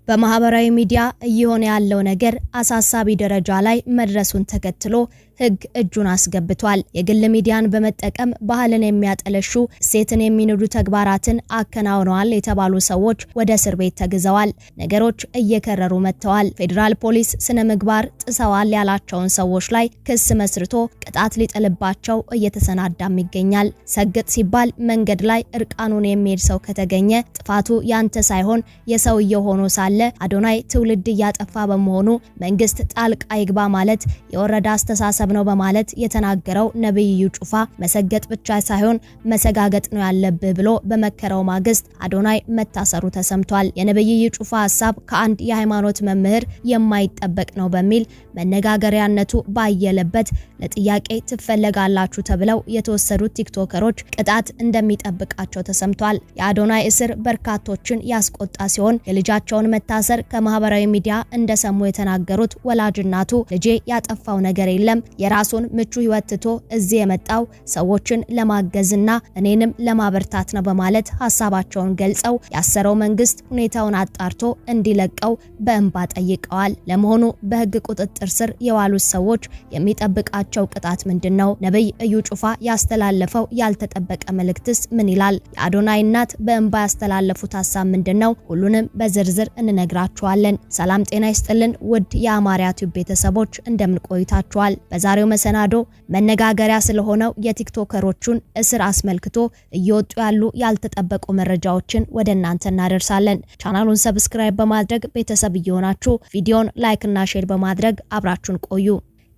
በማህበራዊ ሚዲያ እየሆነ ያለው ነገር አሳሳቢ ደረጃ ላይ መድረሱን ተከትሎ ህግ እጁን አስገብቷል። የግል ሚዲያን በመጠቀም ባህልን የሚያጠለሹ እሴትን የሚንዱ ተግባራትን አከናውነዋል የተባሉ ሰዎች ወደ እስር ቤት ተግዘዋል። ነገሮች እየከረሩ መጥተዋል። ፌዴራል ፖሊስ ስነ ምግባር ጥሰዋል ያላቸውን ሰዎች ላይ ክስ መስርቶ ቅጣት ሊጥልባቸው እየተሰናዳም ይገኛል። ሰግጥ ሲባል መንገድ ላይ እርቃኑን የሚሄድ ሰው ከተገኘ ጥፋቱ ያንተ ሳይሆን የሰውየው ሆኖ ሳለ አዶናይ ትውልድ እያጠፋ በመሆኑ መንግስት ጣልቃ ይግባ ማለት የወረዳ አስተሳሰብ ነው በማለት የተናገረው ነብይ እዩ ጩፋ መሰገጥ ብቻ ሳይሆን መሰጋገጥ ነው ያለብህ ብሎ በመከረው ማግስት አዶናይ መታሰሩ ተሰምቷል። የነብይ እዩ ጩፋ ሐሳብ ከአንድ የሃይማኖት መምህር የማይጠበቅ ነው በሚል መነጋገሪያነቱ ባየለበት ለጥያቄ ትፈለጋላችሁ ተብለው የተወሰዱት ቲክቶከሮች ቅጣት እንደሚጠብቃቸው ተሰምቷል። የአዶናይ እስር በርካቶችን ያስቆጣ ሲሆን የልጃቸውን መታሰር ከማህበራዊ ሚዲያ እንደሰሙ የተናገሩት ወላጅ እናቱ ልጄ ያጠፋው ነገር የለም የራሱን ምቹ ህይወት ትቶ እዚህ የመጣው ሰዎችን ለማገዝና እኔንም ለማበርታት ነው በማለት ሐሳባቸውን ገልጸው ያሰረው መንግስት ሁኔታውን አጣርቶ እንዲለቀው በእንባ ጠይቀዋል። ለመሆኑ በህግ ቁጥጥር ስር የዋሉት ሰዎች የሚጠብቃቸው ቅጣት ምንድነው? ነብይ እዩ ጩፋ ያስተላለፈው ያልተጠበቀ መልእክትስ ምን ይላል? የአዶናይ እናት በእንባ ያስተላለፉት ሐሳብ ምንድነው? ሁሉንም በዝርዝር እንነግራችኋለን። ሰላም ጤና ይስጥልን ውድ የአማርያ ቲዩብ ቤተሰቦች እንደምን ቆይታችኋል? በዛሬው መሰናዶ መነጋገሪያ ስለሆነው የቲክቶከሮቹን እስር አስመልክቶ እየወጡ ያሉ ያልተጠበቁ መረጃዎችን ወደ እናንተ እናደርሳለን። ቻናሉን ሰብስክራይብ በማድረግ ቤተሰብ እየሆናችሁ ቪዲዮን ላይክ እና ሼር በማድረግ አብራችሁን ቆዩ።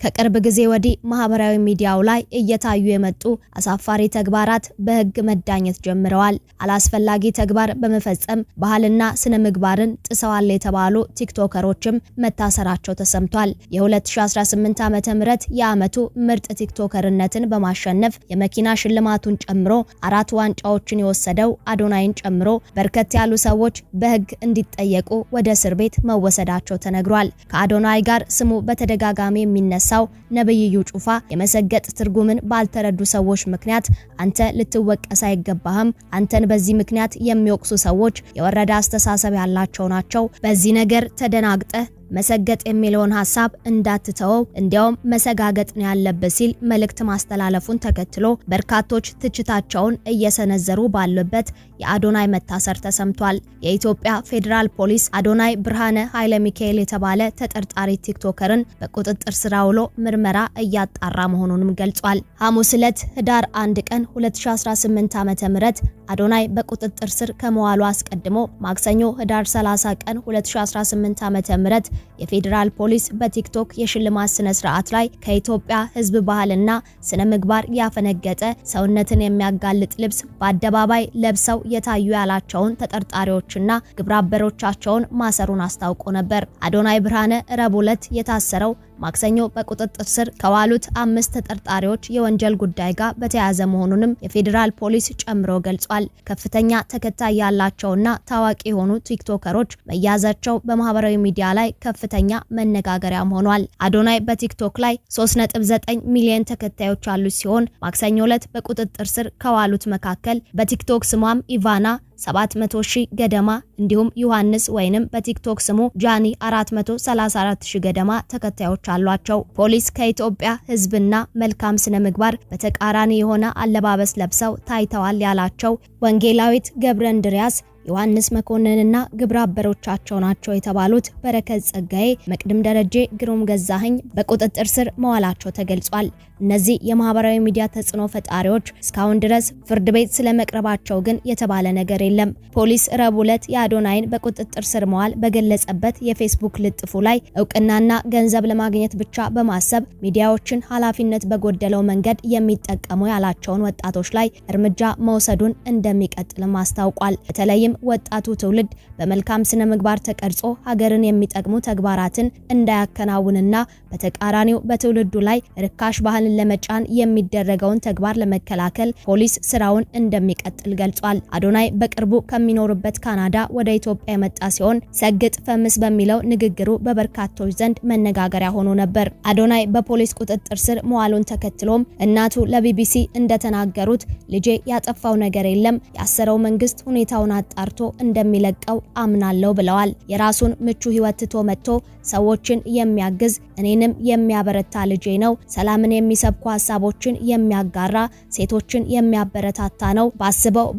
ከቅርብ ጊዜ ወዲህ ማህበራዊ ሚዲያው ላይ እየታዩ የመጡ አሳፋሪ ተግባራት በህግ መዳኘት ጀምረዋል። አላስፈላጊ ተግባር በመፈጸም ባህልና ስነ ምግባርን ጥሰዋል የተባሉ ቲክቶከሮችም መታሰራቸው ተሰምቷል። የ2018 ዓመተ ምህረት የዓመቱ ምርጥ ቲክቶከርነትን በማሸነፍ የመኪና ሽልማቱን ጨምሮ 4 ዋንጫዎችን የወሰደው አዶናይን ጨምሮ በርከት ያሉ ሰዎች በህግ እንዲጠየቁ ወደ እስር ቤት መወሰዳቸው ተነግሯል። ከአዶናይ ጋር ስሙ በተደጋጋሚ የሚነሳ ነብይ እዩ ጩፋ የመሰገጥ ትርጉምን ባልተረዱ ሰዎች ምክንያት አንተ ልትወቀስ አይገባህም፣ አንተን በዚህ ምክንያት የሚወቅሱ ሰዎች የወረዳ አስተሳሰብ ያላቸው ናቸው፣ በዚህ ነገር ተደናግጠህ መሰገጥ የሚለውን ሐሳብ እንዳትተወው እንዲያውም መሰጋገጥ ነው ያለበት ሲል መልእክት ማስተላለፉን ተከትሎ በርካቶች ትችታቸውን እየሰነዘሩ ባሉበት የአዶናይ መታሰር ተሰምቷል። የኢትዮጵያ ፌዴራል ፖሊስ አዶናይ ብርሃነ ኃይለ ሚካኤል የተባለ ተጠርጣሪ ቲክቶከርን በቁጥጥር ስር አውሎ ምርመራ እያጣራ መሆኑንም ገልጿል። ሐሙስ ዕለት ህዳር 1 ቀን 2018 ዓ.ም አዶናይ በቁጥጥር ስር ከመዋሉ አስቀድሞ ማክሰኞ ህዳር 30 ቀን 2018 ዓ.ም የፌዴራል ፖሊስ በቲክቶክ የሽልማት ስነ ስርዓት ላይ ከኢትዮጵያ ህዝብ ባህልና ስነ ምግባር ያፈነገጠ ሰውነትን የሚያጋልጥ ልብስ በአደባባይ ለብሰው የታዩ ያላቸውን ተጠርጣሪዎችና ግብረአበሮቻቸውን ማሰሩን አስታውቆ ነበር። አዶናይ ብርሃነ ረቡዕ ዕለት የታሰረው ማክሰኞ በቁጥጥር ስር ከዋሉት 5 ተጠርጣሪዎች የወንጀል ጉዳይ ጋር በተያያዘ መሆኑንም የፌዴራል ፖሊስ ጨምሮ ገልጿል። ከፍተኛ ተከታይ ያላቸውና ታዋቂ የሆኑ ቲክቶከሮች መያዛቸው በማህበራዊ ሚዲያ ላይ ከፍተኛ መነጋገሪያም ሆኗል። አዶናይ በቲክቶክ ላይ 3.9 ሚሊዮን ተከታዮች ያሉት ሲሆን ማክሰኞ ዕለት በቁጥጥር ስር ከዋሉት መካከል በቲክቶክ ስሟም ኢቫና 700,000 ገደማ እንዲሁም ዮሐንስ ወይንም በቲክቶክ ስሙ ጃኒ 434,000 ገደማ ተከታዮች አሏቸው። ፖሊስ ከኢትዮጵያ ህዝብና መልካም ስነ ምግባር በተቃራኒ የሆነ አለባበስ ለብሰው ታይተዋል ያላቸው ወንጌላዊት ገብረ እንድሪያስ ዮሐንስ መኮንንና ግብረአበሮቻቸው ናቸው የተባሉት በረከት ጸጋዬ፣ መቅድም ደረጀ፣ ግሩም ገዛኸኝ በቁጥጥር ስር መዋላቸው ተገልጿል። እነዚህ የማህበራዊ ሚዲያ ተጽዕኖ ፈጣሪዎች እስካሁን ድረስ ፍርድ ቤት ስለመቅረባቸው ግን የተባለ ነገር የለም። ፖሊስ ረቡዕ ዕለት የአዶናይን በቁጥጥር ስር መዋል በገለጸበት የፌስቡክ ልጥፉ ላይ እውቅናና ገንዘብ ለማግኘት ብቻ በማሰብ ሚዲያዎችን ኃላፊነት በጎደለው መንገድ የሚጠቀሙ ያላቸውን ወጣቶች ላይ እርምጃ መውሰዱን እንደሚቀጥልም አስታውቋል። በተለይም ወጣቱ ትውልድ በመልካም ስነ ምግባር ተቀርጾ ሀገርን የሚጠቅሙ ተግባራትን እንዳያከናውንና በተቃራኒው በትውልዱ ላይ ርካሽ ባህልን ለመጫን የሚደረገውን ተግባር ለመከላከል ፖሊስ ስራውን እንደሚቀጥል ገልጿል። አዶናይ በቅርቡ ከሚኖርበት ካናዳ ወደ ኢትዮጵያ የመጣ ሲሆን ሰግጥ ፈምስ በሚለው ንግግሩ በበርካቶች ዘንድ መነጋገሪያ ሆኖ ነበር። አዶናይ በፖሊስ ቁጥጥር ስር መዋሉን ተከትሎም እናቱ ለቢቢሲ እንደተናገሩት ልጄ ያጠፋው ነገር የለም፣ ያሰረው መንግስት ሁኔታውን አጣር አጣርቶ እንደሚለቀው አምናለሁ ብለዋል። የራሱን ምቹ ህይወት ትቶ መጥቶ ሰዎችን የሚያግዝ እኔንም የሚያበረታ ልጄ ነው። ሰላምን የሚሰብኩ ሐሳቦችን የሚያጋራ ሴቶችን የሚያበረታታ ነው።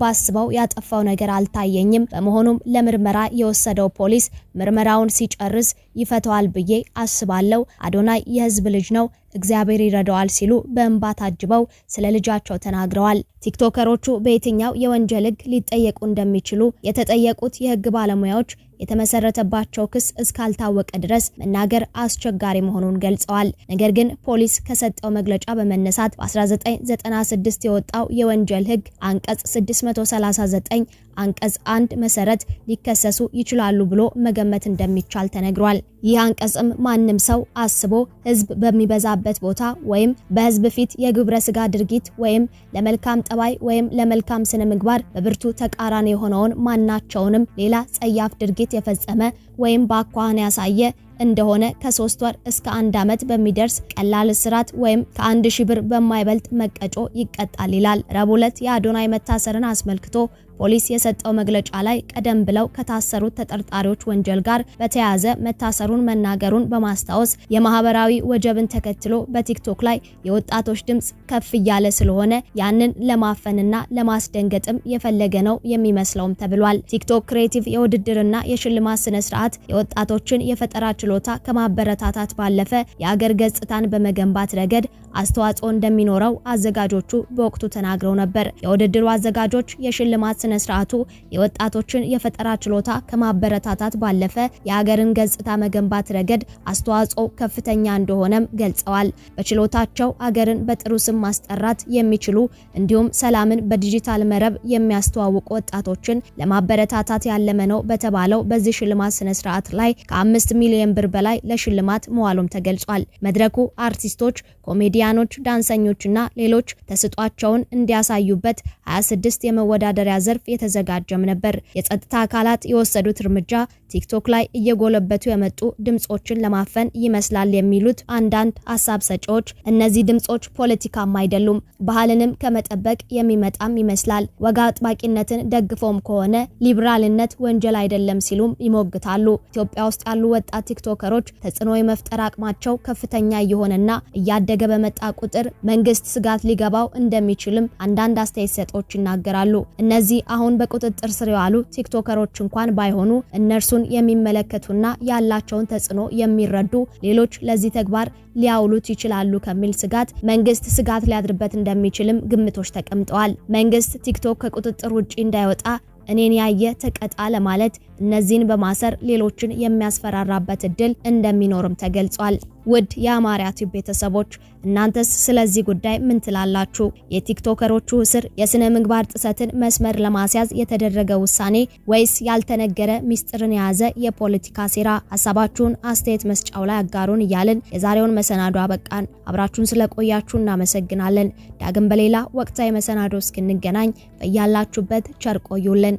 ባስበው ያጠፋው ነገር አልታየኝም። በመሆኑም ለምርመራ የወሰደው ፖሊስ ምርመራውን ሲጨርስ ይፈታዋል ብዬ አስባለሁ። አዶናይ የህዝብ ልጅ ነው፣ እግዚአብሔር ይረዳዋል ሲሉ በእንባ ታጅበው ስለ ልጃቸው ተናግረዋል። ቲክቶከሮቹ በየትኛው የወንጀል ህግ ሊጠየቁ እንደሚችሉ የተጠየቁት የህግ ባለሙያዎች የተመሰረተባቸው ክስ እስካልታወቀ ድረስ መናገር አስቸጋሪ መሆኑን ገልጸዋል። ነገር ግን ፖሊስ ከሰጠው መግለጫ በመነሳት በ1996 የወጣው የወንጀል ህግ አንቀጽ 639 አንቀጽ 1 መሰረት ሊከሰሱ ይችላሉ ብሎ መገመት እንደሚቻል ተነግሯል። ይህ አንቀጽም ማንም ሰው አስቦ ህዝብ በሚበዛበት ቦታ ወይም በህዝብ ፊት የግብረ ስጋ ድርጊት ወይም ለመልካም ጠባይ ወይም ለመልካም ስነ ምግባር በብርቱ ተቃራኒ የሆነውን ማናቸውንም ሌላ ጸያፍ ድርጊት የፈጸመ ወይም በአኳኋን ያሳየ እንደሆነ ከ3 ወር እስከ 1 ዓመት በሚደርስ ቀላል እስራት ወይም ከ1000 ብር በማይበልጥ መቀጮ ይቀጣል ይላል። ረቡዕ ዕለት የአዶናይ መታሰርን አስመልክቶ ፖሊስ የሰጠው መግለጫ ላይ ቀደም ብለው ከታሰሩት ተጠርጣሪዎች ወንጀል ጋር በተያያዘ መታሰሩን መናገሩን በማስታወስ የማህበራዊ ወጀብን ተከትሎ በቲክቶክ ላይ የወጣቶች ድምጽ ከፍ እያለ ስለሆነ ያንን ለማፈንና ለማስደንገጥም የፈለገ ነው የሚመስለውም ተብሏል። ቲክቶክ ክሬቲቭ የውድድርና የሽልማት ስነ ስርዓት የወጣቶችን የፈጠራ ችሎታ ከማበረታታት ባለፈ የአገር ገጽታን በመገንባት ረገድ አስተዋጽኦ እንደሚኖረው አዘጋጆቹ በወቅቱ ተናግረው ነበር። የውድድሩ አዘጋጆች የሽልማት ስነ ስርዓቱ የወጣቶችን የፈጠራ ችሎታ ከማበረታታት ባለፈ የሀገርን ገጽታ መገንባት ረገድ አስተዋጽኦ ከፍተኛ እንደሆነም ገልጸዋል። በችሎታቸው ሀገርን በጥሩ ስም ማስጠራት የሚችሉ እንዲሁም ሰላምን በዲጂታል መረብ የሚያስተዋውቁ ወጣቶችን ለማበረታታት ያለመ ነው በተባለው በዚህ ሽልማት ስነ ስርዓት ላይ ከ5 ሚሊዮን ብር በላይ ለሽልማት መዋሉም ተገልጿል። መድረኩ አርቲስቶች፣ ኮሜዲያኖች፣ ዳንሰኞችና ሌሎች ተሰጧቸውን እንዲያሳዩበት 26 የመወዳደሪያ ዘርፍ የተዘጋጀም ነበር። የጸጥታ አካላት የወሰዱት እርምጃ ቲክቶክ ላይ እየጎለበቱ የመጡ ድምጾችን ለማፈን ይመስላል የሚሉት አንዳንድ ሐሳብ ሰጪዎች እነዚህ ድምጾች ፖለቲካም አይደሉም፣ ባህልንም ከመጠበቅ የሚመጣም ይመስላል። ወግ አጥባቂነትን ደግፎም ከሆነ ሊብራልነት ወንጀል አይደለም ሲሉም ይሞግታሉ። ኢትዮጵያ ውስጥ ያሉ ወጣት ቲክቶከሮች ተጽዕኖ የመፍጠር አቅማቸው ከፍተኛ እየሆነና እያደገ በመጣ ቁጥር መንግስት ስጋት ሊገባው እንደሚችልም አንዳንድ አስተያየት ሰጪዎች ይናገራሉ። እነዚህ አሁን በቁጥጥር ስር ያሉ ቲክቶከሮች እንኳን ባይሆኑ እነርሱን የሚመለከቱና ያላቸውን ተጽዕኖ የሚረዱ ሌሎች ለዚህ ተግባር ሊያውሉት ይችላሉ ከሚል ስጋት መንግስት ስጋት ሊያድርበት እንደሚችልም ግምቶች ተቀምጠዋል። መንግስት ቲክቶክ ከቁጥጥር ውጪ እንዳይወጣ እኔን ያየ ተቀጣ ለማለት እነዚህን በማሰር ሌሎችን የሚያስፈራራበት እድል እንደሚኖርም ተገልጿል። ውድ የአማርያ ቲዩብ ቤተሰቦች እናንተስ ስለዚህ ጉዳይ ምን ትላላችሁ? የቲክቶከሮቹ እስር የስነ ምግባር ጥሰትን መስመር ለማስያዝ የተደረገ ውሳኔ ወይስ ያልተነገረ ሚስጥርን የያዘ የፖለቲካ ሴራ? ሐሳባችሁን አስተያየት መስጫው ላይ አጋሩን እያልን የዛሬውን መሰናዶ አበቃን። አብራችሁን ስለቆያችሁ እናመሰግናለን። ዳግም በሌላ ወቅታዊ መሰናዶ እስክንገናኝ በያላችሁበት ቸር ቆዩልን።